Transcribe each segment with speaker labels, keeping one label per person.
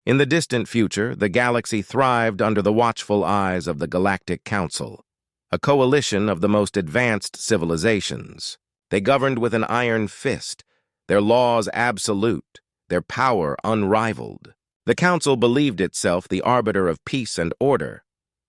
Speaker 1: In the distant future, the galaxy thrived under the watchful eyes of the Galactic Council, a coalition of the most advanced civilizations. They governed with an iron fist, their laws absolute, their power unrivaled. The Council believed itself the arbiter of peace and order,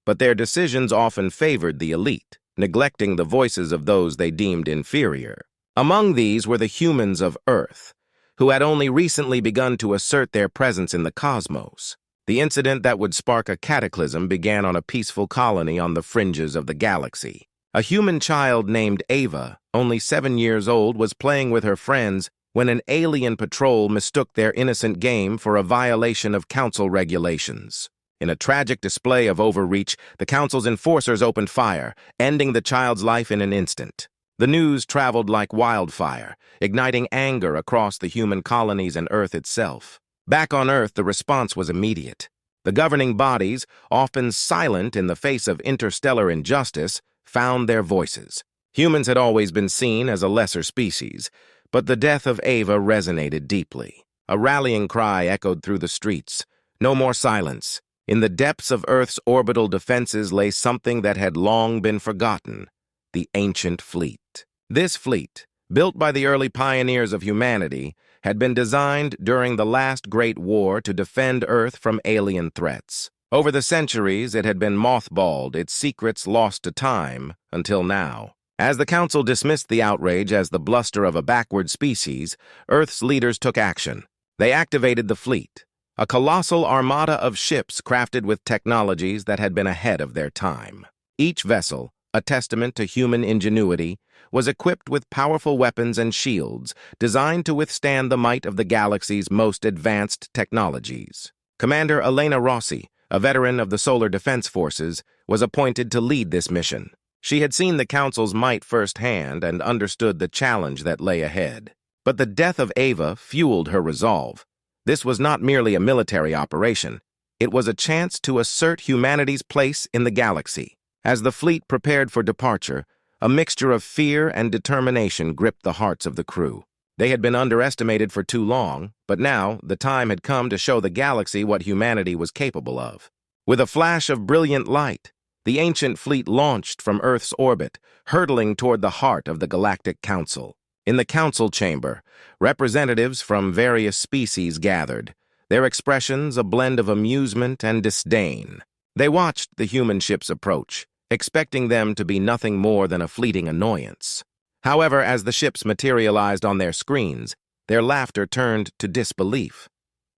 Speaker 1: but their decisions often favored the elite, neglecting the voices of those they deemed inferior. Among these were the humans of Earth, who had only recently begun to assert their presence in the cosmos. The incident that would spark a cataclysm began on a peaceful colony on the fringes of the galaxy. A human child named Ava, only 7 years old, was playing with her friends when an alien patrol mistook their innocent game for a violation of Council regulations. In a tragic display of overreach, the Council's enforcers opened fire, ending the child's life in an instant. The news traveled like wildfire, igniting anger across the human colonies and Earth itself. Back on Earth, the response was immediate. The governing bodies, often silent in the face of interstellar injustice, found their voices. Humans had always been seen as a lesser species, but the death of Ava resonated deeply. A rallying cry echoed through the streets. No more silence. In the depths of Earth's orbital defenses lay something that had long been forgotten: the ancient fleet. This fleet, built by the early pioneers of humanity, had been designed during the last Great War to defend Earth from alien threats. Over the centuries, it had been mothballed, its secrets lost to time, until now. As the Council dismissed the outrage as the bluster of a backward species, Earth's leaders took action. They activated the fleet, a colossal armada of ships crafted with technologies that had been ahead of their time. Each vessel, a testament to human ingenuity, was equipped with powerful weapons and shields designed to withstand the might of the galaxy's most advanced technologies. Commander Elena Rossi, a veteran of the Solar Defense Forces, was appointed to lead this mission. She had seen the Council's might firsthand and understood the challenge that lay ahead. But the death of Ava fueled her resolve. This was not merely a military operation. It was a chance to assert humanity's place in the galaxy. As the fleet prepared for departure, a mixture of fear and determination gripped the hearts of the crew. They had been underestimated for too long, but now the time had come to show the galaxy what humanity was capable of. With a flash of brilliant light, the ancient fleet launched from Earth's orbit, hurtling toward the heart of the Galactic Council. In the council chamber, representatives from various species gathered, their expressions a blend of amusement and disdain. They watched the human ships approach, expecting them to be nothing more than a fleeting annoyance. However, as the ships materialized on their screens, their laughter turned to disbelief.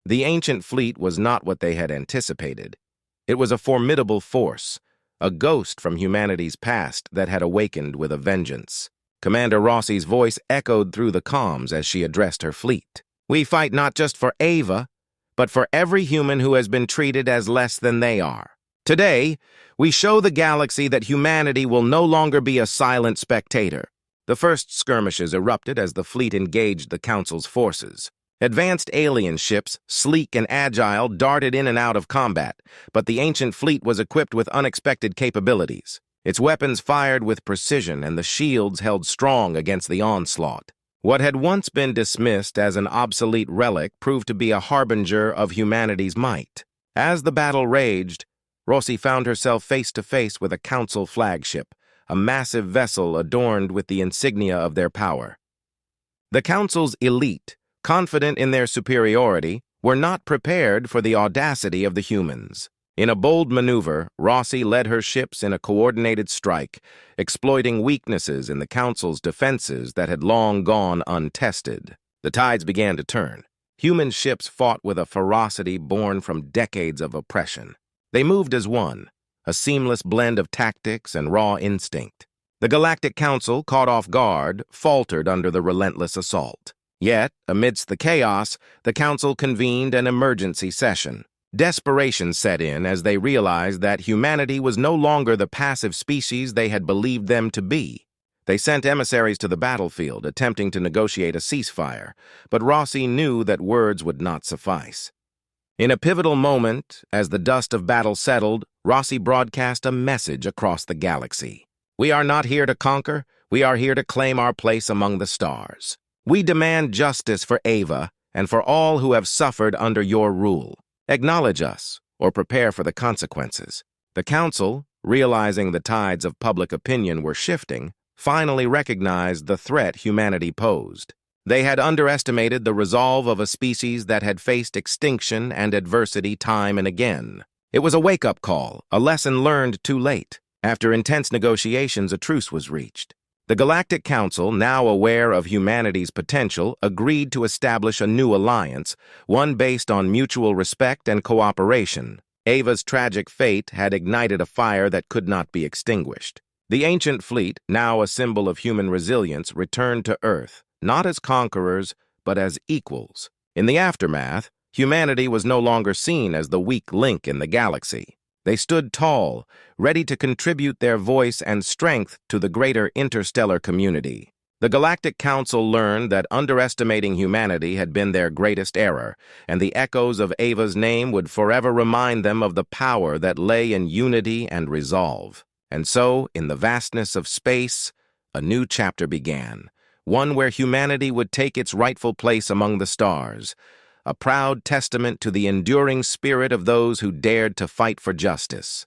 Speaker 1: The ancient fleet was not what they had anticipated. It was a formidable force, a ghost from humanity's past that had awakened with a vengeance. Commander Rossi's voice echoed through the comms as she addressed her fleet. "We fight not just for Ava, but for every human who has been treated as less than they are. Today, we show the galaxy that humanity will no longer be a silent spectator." The first skirmishes erupted as the fleet engaged the Council's forces. Advanced alien ships, sleek and agile, darted in and out of combat, but the ancient fleet was equipped with unexpected capabilities. Its weapons fired with precision, and the shields held strong against the onslaught. What had once been dismissed as an obsolete relic proved to be a harbinger of humanity's might. As the battle raged, Rossi found herself face-to-face with a Council flagship, a massive vessel adorned with the insignia of their power. The Council's elite, confident in their superiority, were not prepared for the audacity of the humans. In a bold maneuver, Rossi led her ships in a coordinated strike, exploiting weaknesses in the Council's defenses that had long gone untested. The tides began to turn. Human ships fought with a ferocity born from decades of oppression. They moved as one, a seamless blend of tactics and raw instinct. The Galactic Council, caught off guard, faltered under the relentless assault. Yet, amidst the chaos, the Council convened an emergency session. Desperation set in as they realized that humanity was no longer the passive species they had believed them to be. They sent emissaries to the battlefield, attempting to negotiate a ceasefire, but Rossi knew that words would not suffice. In a pivotal moment, as the dust of battle settled, Rossi broadcast a message across the galaxy. "We are not here to conquer, we are here to claim our place among the stars. We demand justice for Ava and for all who have suffered under your rule. Acknowledge us, or prepare for the consequences. The council, realizing the tides of public opinion were shifting, finally recognized the threat humanity posed. They had underestimated the resolve of a species that had faced extinction and adversity time and again. It was a wake-up call, a lesson learned too late. After intense negotiations, a truce was reached. The Galactic Council, now aware of humanity's potential, agreed to establish a new alliance, one based on mutual respect and cooperation. Ava's tragic fate had ignited a fire that could not be extinguished. The ancient fleet, now a symbol of human resilience, returned to Earth, not as conquerors, but as equals. In the aftermath, humanity was no longer seen as the weak link in the galaxy. They stood tall, ready to contribute their voice and strength to the greater interstellar community. The Galactic Council learned that underestimating humanity had been their greatest error, and the echoes of Ava's name would forever remind them of the power that lay in unity and resolve. And so, in the vastness of space, a new chapter began, one where humanity would take its rightful place among the stars, a proud testament to the enduring spirit of those who dared to fight for justice.